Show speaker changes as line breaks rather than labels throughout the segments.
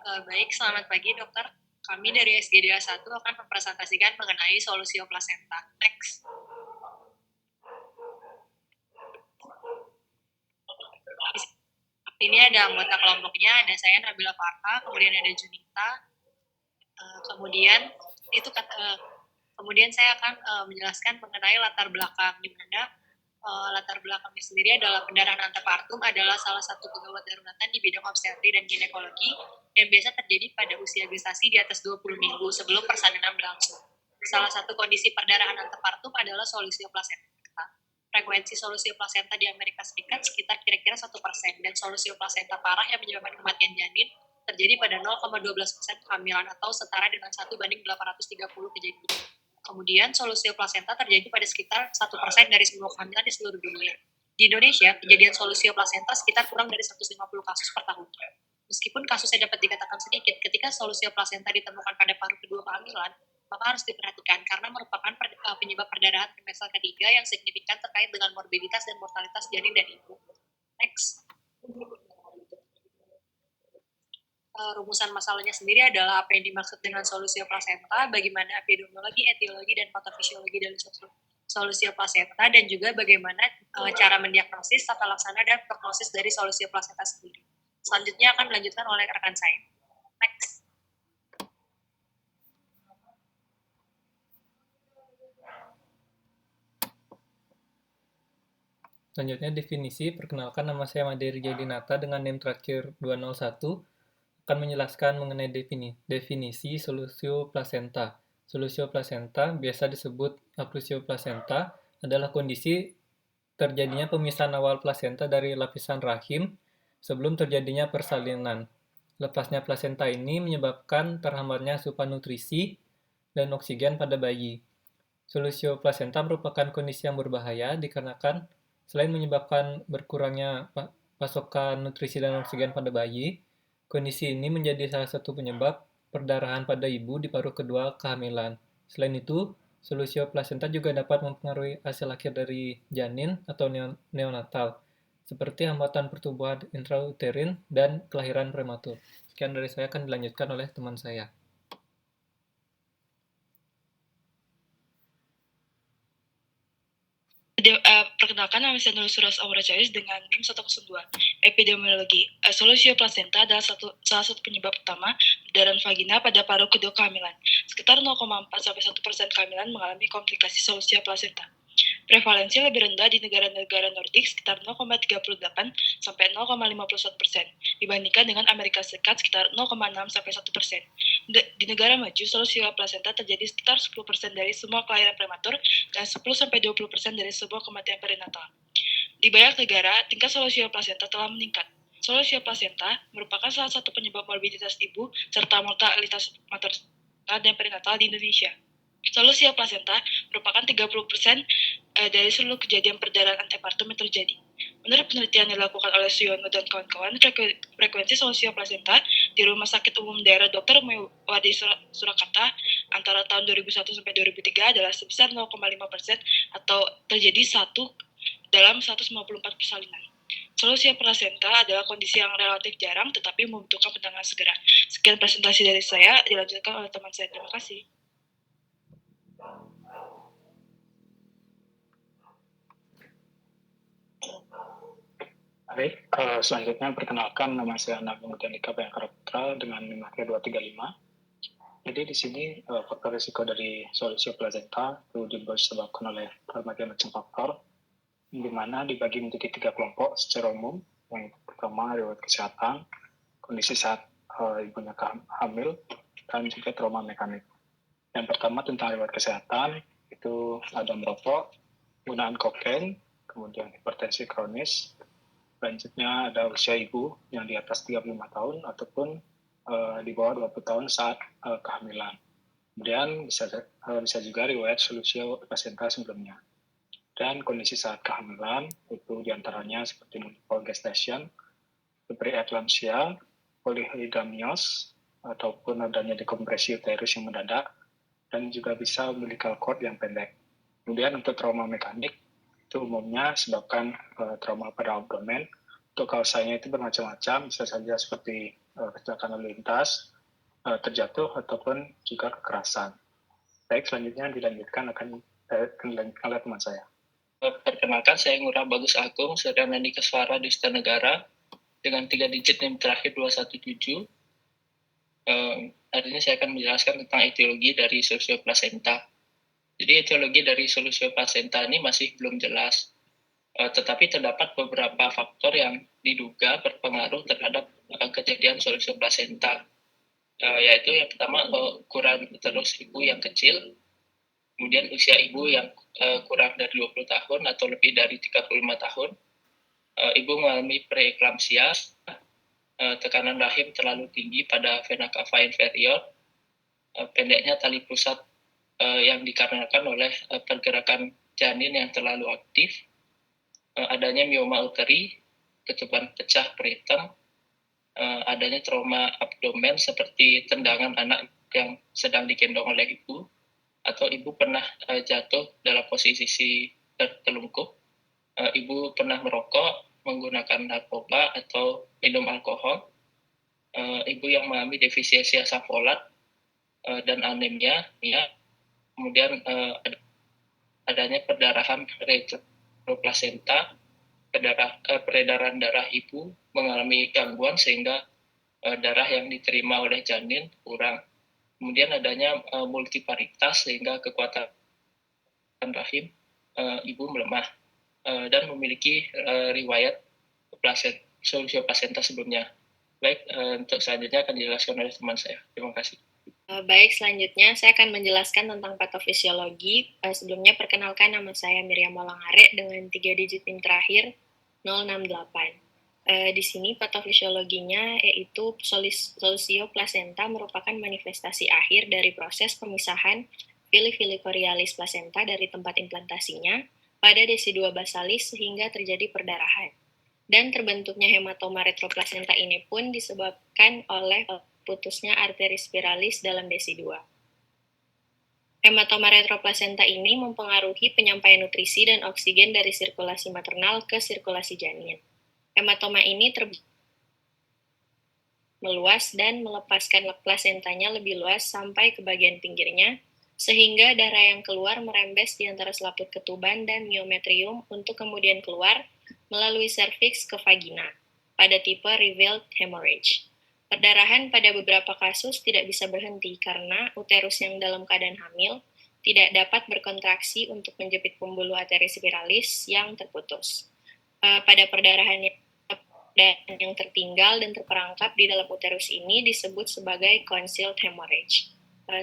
Baik, selamat pagi dokter. Kami dari SGDA 1 akan mempresentasikan mengenai solusi plasenta. Next. Ini ada anggota kelompoknya, ada saya Nabila Farha, kemudian ada Junita, kemudian saya akan menjelaskan mengenai latar belakang, di mana latar belakangnya sendiri adalah pendarahan antepartum adalah salah satu kegawat daruratan di bidang obstetri dan ginekologi yang biasa terjadi pada usia gestasi di atas 20 minggu sebelum persalinan berlangsung. Salah satu kondisi perdarahan antepartum adalah solusio plasenta. Frekuensi solusio plasenta di Amerika Serikat sekitar kira-kira 1%, dan solusio plasenta parah yang menyebabkan kematian janin terjadi pada 0,12% kehamilan atau setara dengan 1:830 kejadian. Kemudian solusio plasenta terjadi pada sekitar 1% dari semua kehamilan di seluruh dunia. Di Indonesia, kejadian solusio plasenta sekitar kurang dari 150 kasus per tahun. Meskipun kasusnya dapat dikatakan sedikit, ketika solusio plasenta ditemukan pada paruh kedua kehamilan, maka harus diperhatikan karena merupakan penyebab perdarahan trimester ketiga yang signifikan terkait dengan morbiditas dan mortalitas janin dan ibu. Next. Rumusan masalahnya sendiri adalah apa yang dimaksud dengan solusio plasenta, bagaimana epidemiologi, etiologi, dan patofisiologi dari solusio plasenta, dan juga bagaimana cara mendiagnosis, tata laksana, dan prognosis dari solusio plasenta sendiri. Selanjutnya akan dilanjutkan oleh rekan saya. Next.
Selanjutnya definisi, perkenalkan nama saya Maderi Jadinata dengan NIM terakhir 201, akan menjelaskan mengenai definisi solusio plasenta. Solusio plasenta, biasa disebut okklusio plasenta, adalah kondisi terjadinya pemisahan awal plasenta dari lapisan rahim sebelum terjadinya persalinan. Lepasnya plasenta ini menyebabkan terhambatnya asupan nutrisi dan oksigen pada bayi. Solusio plasenta merupakan kondisi yang berbahaya dikarenakan selain menyebabkan berkurangnya pasokan nutrisi dan oksigen pada bayi, kondisi ini menjadi salah satu penyebab perdarahan pada ibu di paruh kedua kehamilan. Selain itu, solusio plasenta juga dapat mempengaruhi hasil akhir dari janin atau neonatal, seperti hambatan pertumbuhan intrauterin dan kelahiran prematur. Sekian dari saya, akan dilanjutkan oleh teman saya.
Perkenalkan, nama saya Nur Suras Auracaris dengan NIM 102. Epidemiologi. Solusio plasenta adalah salah satu penyebab utama perdarahan vagina pada paruh kedua kehamilan. Sekitar 0,4-1% kehamilan mengalami komplikasi solusio plasenta. Prevalensi lebih rendah di negara-negara Nordik sekitar 0,38 sampai 0,51% dibandingkan dengan Amerika Serikat sekitar 0,6 sampai 1%. Di negara maju, solusio plasenta terjadi sekitar 10% dari semua kelahiran prematur dan 10 sampai 20% dari sebuah kematian perinatal. Di banyak negara, tingkat solusio plasenta telah meningkat. Solusio plasenta merupakan salah satu penyebab morbiditas ibu serta mortalitas maternal dan perinatal di Indonesia. Solusio plasenta merupakan 30% dari seluruh kejadian perdarahan antepartum yang terjadi. Menurut penelitian yang dilakukan oleh Suyono dan kawan-kawan, frekuensi solusio plasenta di Rumah Sakit Umum Daerah Dr. Mewadi Surakarta antara tahun 2001 sampai 2003 adalah sebesar 0,5% atau terjadi 1 dalam 154 persalinan. Solusio plasenta adalah kondisi yang relatif jarang tetapi membutuhkan penanganan segera. Sekian presentasi dari saya, dilanjutkan oleh teman saya. Terima kasih.
Baik, selanjutnya perkenalkan, nama saya Nabi Mutianika Bayangkara Putra dengan NIM 235. Jadi di sini faktor risiko dari solusio plasenta itu disebabkan oleh berbagai macam faktor, di mana dibagi menjadi 3 kelompok secara umum. Yang pertama, riwayat kesehatan, kondisi saat ibunya hamil, dan juga trauma mekanik. Yang pertama tentang riwayat kesehatan, itu ada merokok, penggunaan kokain, kemudian hipertensi kronis. Selanjutnya ada usia ibu yang di atas 35 tahun ataupun di bawah 20 tahun saat kehamilan. Kemudian bisa juga riwayat solusio plasenta sebelumnya. Dan kondisi saat kehamilan itu diantaranya seperti multiple gestation, preeclampsia, polyhydramnios, ataupun adanya dekompresi uterus yang mendadak, dan juga bisa umbilical cord yang pendek. Kemudian untuk trauma mekanik, itu umumnya sebabkan trauma pada abdomen. Untuk kausanya itu bermacam-macam, bisa saja seperti kecelakaan lalu lintas, terjatuh, ataupun juga kekerasan. Baik, selanjutnya akan dilanjutkan oleh teman saya.
Perkenalkan, saya Ngurah Bagus Agung, Sarjana Nandika Suara Dusta Negara, dengan 3 digit NIM terakhir 217. Hari ini saya akan menjelaskan tentang etiologi dari solusio plasenta. Jadi etiologi dari solusio plasenta ini masih belum jelas, tetapi terdapat beberapa faktor yang diduga berpengaruh terhadap kejadian solusio plasenta, yaitu yang pertama ukuran uterus ibu yang kecil, kemudian usia ibu yang kurang dari 20 tahun atau lebih dari 35 tahun, ibu mengalami preeklampsia, tekanan rahim terlalu tinggi pada vena cava inferior, pendeknya tali pusat yang dikarenakan oleh pergerakan janin yang terlalu aktif, adanya mioma uteri, ketuban pecah peritem, adanya trauma abdomen seperti tendangan anak yang sedang digendong oleh ibu, atau ibu pernah jatuh dalam posisi tertelungkup, ibu pernah merokok, menggunakan narkoba atau minum alkohol, ibu yang mengalami defisiensi asam folat dan anemia, ya. Kemudian adanya perdarahan retroplasenta, peredaran darah ibu mengalami gangguan sehingga darah yang diterima oleh janin kurang. Kemudian adanya multiparitas sehingga kekuatan rahim ibu melemah dan memiliki riwayat solusio plasenta sebelumnya. Baik, untuk selanjutnya akan dijelaskan oleh teman saya. Terima kasih.
Baik, selanjutnya saya akan menjelaskan tentang patofisiologi. Sebelumnya perkenalkan, nama saya Miriam Molangare dengan 3 digit NIM terakhir 068. Di sini patofisiologinya yaitu solusio plasenta merupakan manifestasi akhir dari proses pemisahan villi chorioalis placenta dari tempat implantasinya pada desidua basalis sehingga terjadi perdarahan. Dan terbentuknya hematoma retroplasenta ini pun disebabkan oleh putusnya arteri spiralis dalam desidua. Hematoma retroplasenta ini mempengaruhi penyampaian nutrisi dan oksigen dari sirkulasi maternal ke sirkulasi janin. Hematoma ini meluas dan melepaskan plasentanya lebih luas sampai ke bagian pinggirnya, sehingga darah yang keluar merembes di antara selaput ketuban dan myometrium untuk kemudian keluar melalui serviks ke vagina pada tipe revealed hemorrhage. Perdarahan pada beberapa kasus tidak bisa berhenti karena uterus yang dalam keadaan hamil tidak dapat berkontraksi untuk menjepit pembuluh arteri spiralis yang terputus. Pada perdarahan yang tertinggal dan terperangkap di dalam uterus ini disebut sebagai concealed hemorrhage.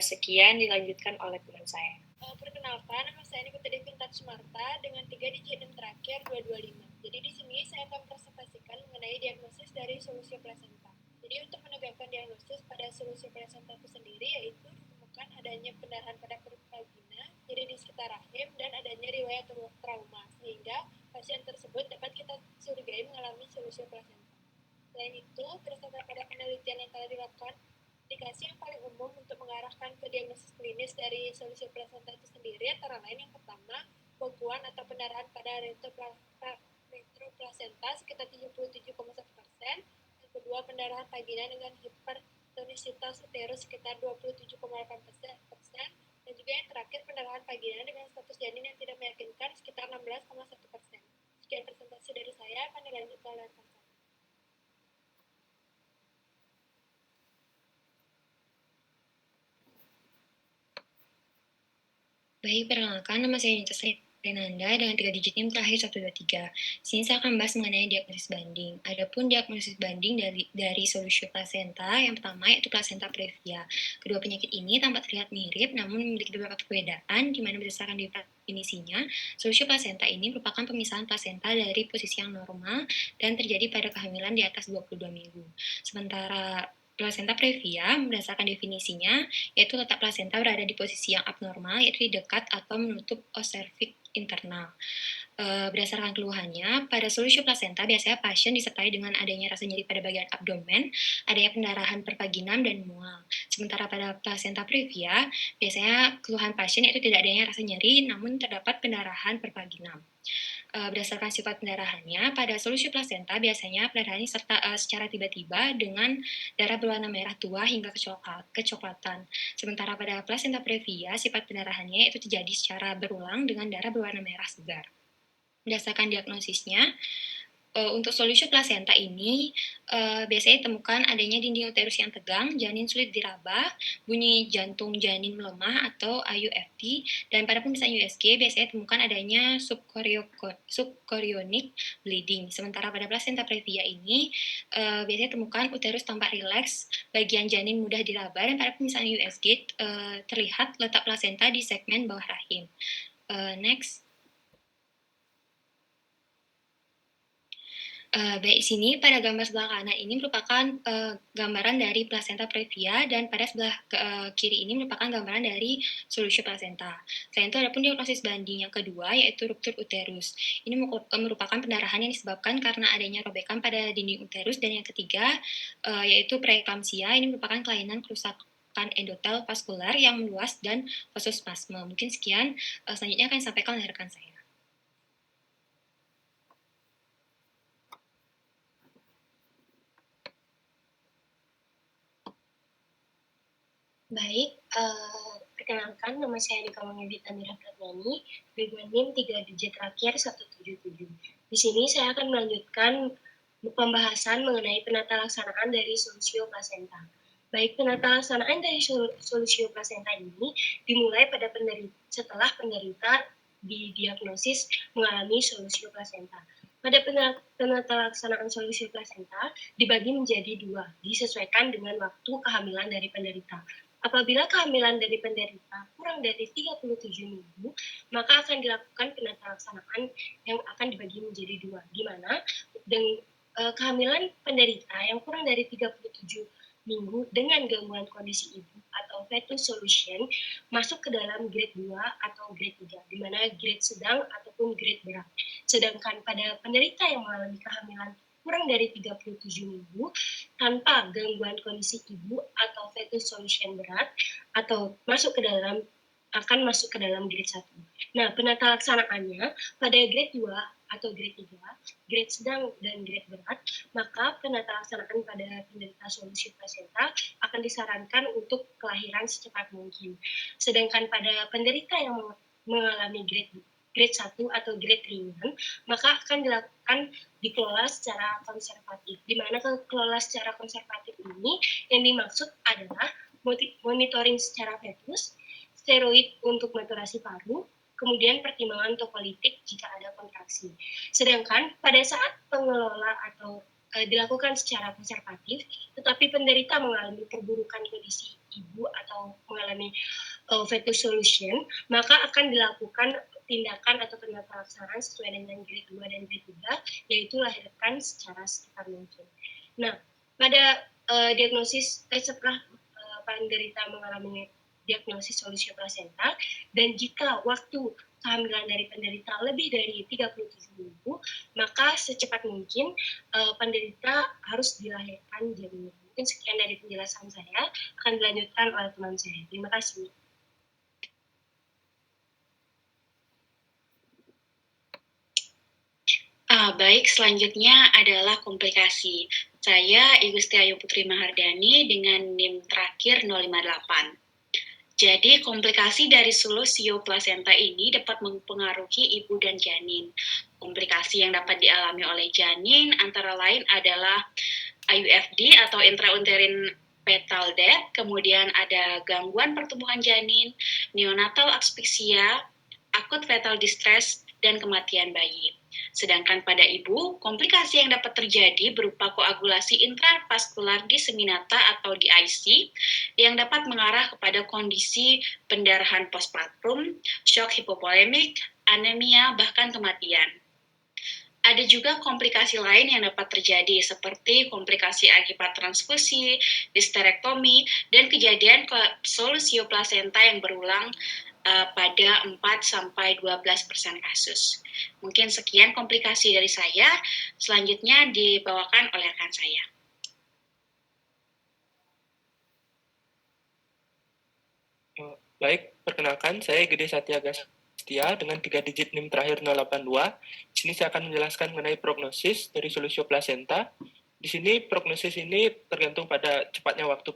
Sekian dilanjutkan oleh teman saya.
Perkenalkan, nama saya Nikita Devintat Sumarta dengan 3 digit NIM terakhir 225. Jadi di sini saya akan presentasikan mengenai diagnosis dari solusio plasenta. Jadi untuk menegakkan diagnosis pada solusio plasenta itu sendiri yaitu ditemukan adanya pendarahan pada perut vagina, jadi di sekitar rahim, dan adanya riwayat trauma sehingga pasien tersebut dapat kita curigai mengalami solusio plasenta. Selain itu, berdasarkan pada penelitian yang telah dilakukan, indikasi yang paling umum untuk mengarahkan ke diagnosis klinis dari solusio plasenta itu sendiri antara lain yang pertama, bekuan atau pendarahan pada retroplasenta sekitar 77,1%, yang kedua pendarahan vagina dengan hipertonisitas uterus sekitar 27,8%, dan juga yang terakhir pendarahan vagina dengan status janin yang tidak meyakinkan sekitar 16,1%. Sekian presentasi dari saya, akan dilanjutkan oleh rekan saya.
Baik, perkenalkan, nama saya Nita Renanda dengan 3 digit NIM terakhir 123. Sini saya akan bahas mengenai diagnosis banding. Adapun diagnosis banding dari solusio plasenta, yang pertama yaitu plasenta previa. Kedua penyakit ini tampak terlihat mirip, namun memiliki beberapa perbedaan, di mana berdasarkan definisinya, solusio plasenta ini merupakan pemisahan plasenta dari posisi yang normal dan terjadi pada kehamilan di atas 22 minggu. Sementara plasenta previa, berdasarkan definisinya, yaitu letak plasenta berada di posisi yang abnormal, yaitu di dekat atau menutup os cervix internal. Berdasarkan keluhannya, pada solusio plasenta biasanya pasien disertai dengan adanya rasa nyeri pada bagian abdomen, adanya pendarahan pervaginam dan mual. Sementara pada plasenta previa, biasanya keluhan pasien yaitu tidak adanya rasa nyeri, namun terdapat pendarahan pervaginam. Berdasarkan sifat pendarahannya, pada solusi plasenta biasanya pendarahannya secara tiba-tiba dengan darah berwarna merah tua hingga kecoklatan. Sementara pada plasenta previa, sifat pendarahannya itu terjadi secara berulang dengan darah berwarna merah segar. Berdasarkan diagnosisnya, untuk solusi plasenta ini biasanya ditemukan adanya dinding uterus yang tegang, janin sulit diraba, bunyi jantung janin melemah atau IUFT, dan pada pemeriksaan USG biasanya ditemukan adanya subchorionic bleeding. Sementara pada plasenta previa ini biasanya ditemukan uterus tampak rileks, bagian janin mudah diraba, dan pada pemeriksaan USG terlihat letak plasenta di segmen bawah rahim. Next. Baik, sini pada gambar sebelah kanan ini merupakan gambaran dari plasenta previa, dan pada sebelah kiri ini merupakan gambaran dari solusi plasenta. Selain itu, ada pun diagnosis banding yang kedua, yaitu ruptur uterus. Ini merupakan pendarahan yang disebabkan karena adanya robekan pada dinding uterus, dan yang ketiga, yaitu preeklamsia. Ini merupakan kelainan kerusakan endotel vaskular yang meluas dan vasospasme. Mungkin sekian, selanjutnya akan disampaikan oleh rekan saya.
Baik, perkenalkan nama saya Dika Mangyudita Mira Pratnani dengan NIM 3 digit terakhir 177. Di sini saya akan melanjutkan pembahasan mengenai penata laksanaan dari solusio plasenta. Baik, penata laksanaan dari solusio plasenta ini dimulai pada setelah penderita didiagnosis mengalami solusio plasenta. Pada penata laksanaan solusi plasenta dibagi menjadi dua, disesuaikan dengan waktu kehamilan dari penderita. Apabila kehamilan dari penderita kurang dari 37 minggu, maka akan dilakukan penata laksanaan yang akan dibagi menjadi dua, di mana kehamilan penderita yang kurang dari 37 minggu dengan gangguan kondisi ibu atau fetus solution masuk ke dalam grade 2 atau grade 3, di mana grade sedang ataupun grade berat. Sedangkan pada penderita yang mengalami kehamilan kurang dari 37 minggu tanpa gangguan kondisi ibu atau fetus solution berat atau akan masuk ke dalam grade 1. Nah, penata laksanaannya pada grade 2 atau grade 3, grade sedang dan grade berat, maka penata laksanaan pada penderita solusi plasenta akan disarankan untuk kelahiran secepat mungkin. Sedangkan pada penderita yang mengalami grade 1 atau grade ringan, maka akan dikelola secara konservatif. Di mana kelola secara konservatif ini yang dimaksud adalah monitoring secara fetus, steroid untuk maturasi paru, kemudian pertimbangan tokolitik jika ada kontraksi. Sedangkan pada saat pengelola atau dilakukan secara konservatif, tetapi penderita mengalami perburukan kondisi ibu atau mengalami fetus solution, maka akan dilakukan tindakan atau penata laksanaan sesuai dengan grade 2 dan grade 3, yaitu lahirkan secara secepat mungkin. Nah, pada diagnosis setelah penderita mengalami diagnosis solusi plasenta, dan jika waktu kehamilan dari penderita lebih dari 37 minggu, maka secepat mungkin penderita harus dilahirkan janin. Mungkin sekian dari penjelasan saya, akan dilanjutkan oleh teman saya. Terima kasih.
Baik, selanjutnya adalah komplikasi. Saya Igusti Ayu Putri Mahardani dengan NIM terakhir 058. Jadi, komplikasi dari solusio plasenta ini dapat mempengaruhi ibu dan janin. Komplikasi yang dapat dialami oleh janin antara lain adalah IUFD atau intrauterine fetal death, kemudian ada gangguan pertumbuhan janin, neonatal asphyxia, akut fetal distress, dan kematian bayi. Sedangkan pada ibu, komplikasi yang dapat terjadi berupa koagulasi intravaskular diseminata atau DIC yang dapat mengarah kepada kondisi pendarahan postpartum, shock hipovolemik, anemia, bahkan kematian. Ada juga komplikasi lain yang dapat terjadi seperti komplikasi akibat transfusi, histerektomi, dan kejadian solusio plasenta yang berulang pada 4-12% kasus. Mungkin sekian komplikasi dari saya. Selanjutnya dibawakan oleh rekan saya.
Baik, perkenalkan saya Gede Satya Agastya Setia dengan 3 digit NIM terakhir 082. Di sini saya akan menjelaskan mengenai prognosis dari solusio plasenta. Di sini prognosis ini tergantung pada cepatnya waktu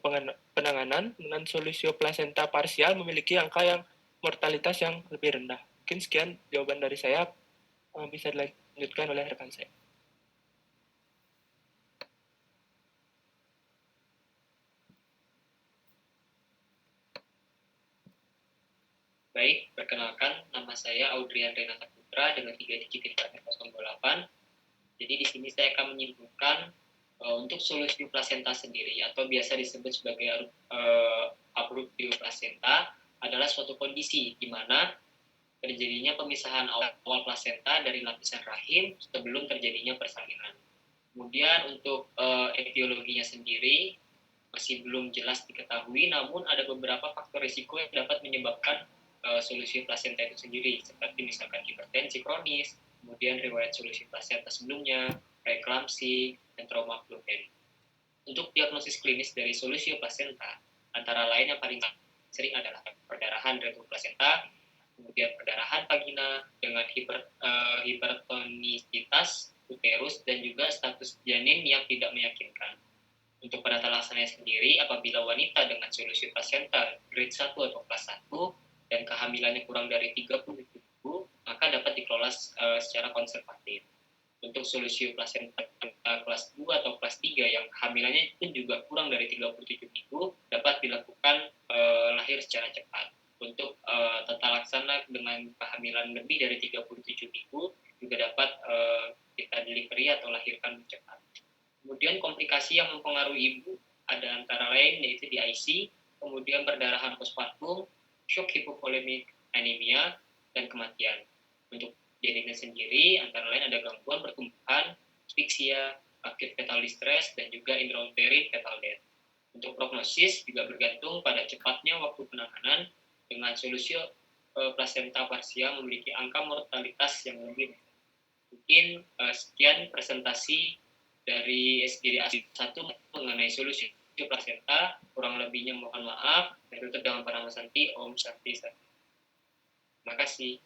penanganan, dengan solusio plasenta parsial memiliki angka yang mortalitas yang lebih rendah. Mungkin sekian jawaban dari saya, bisa dilanjutkan oleh rekan saya.
Baik, perkenalkan nama saya Audrian Renata Putra dengan 3 digit terakhir 028. Jadi di sini saya akan menyimpulkan untuk solusio plasenta sendiri atau biasa disebut sebagai abruptio plasenta adalah suatu kondisi di mana terjadinya pemisahan awal plasenta dari lapisan rahim sebelum terjadinya persalinan. Kemudian untuk etiologinya sendiri masih belum jelas diketahui, namun ada beberapa faktor risiko yang dapat menyebabkan solusio plasenta itu sendiri, seperti misalkan hipertensi kronis, kemudian riwayat solusio plasenta sebelumnya, preeklamsi, dan trauma gluten. Untuk diagnosis klinis dari solusio plasenta, antara lain yang paling sering adalah perdarahan retroplasenta, kemudian perdarahan vagina dengan hipertonisitas uterus, dan juga status janin yang tidak meyakinkan. Untuk penata laksananya sendiri, apabila wanita dengan solusio plasenta grade 1 atau kelas 1 dan kehamilannya kurang dari 30 minggu, maka dapat dikelola secara konservatif. Untuk solusio plasenta kelas 2 atau kelas 3 yang kehamilannya pun juga kurang dari 37 minggu, dapat dilakukan lahir secara cepat. Untuk tata laksana dengan kehamilan lebih dari 37 minggu juga dapat kita delivery atau lahirkan cepat. Kemudian komplikasi yang mempengaruhi ibu ada antara lain yaitu DIC, kemudian perdarahan postpartum, shock hipovolemik, anemia, dan kematian. Untuk janinnya sendiri, antara lain ada gangguan pertumbuhan, aspiksia, acute fetal distress, dan juga intrauterine fetal death. Untuk prognosis juga bergantung pada cepatnya waktu penanganan, dengan solusio plasenta parsial memiliki angka mortalitas yang lebih. Mungkin sekian presentasi dari SGD 1 mengenai solusio plasenta, kurang lebihnya mohon maaf. Saya tutup dengan para Santi, Om Santi. Terima kasih.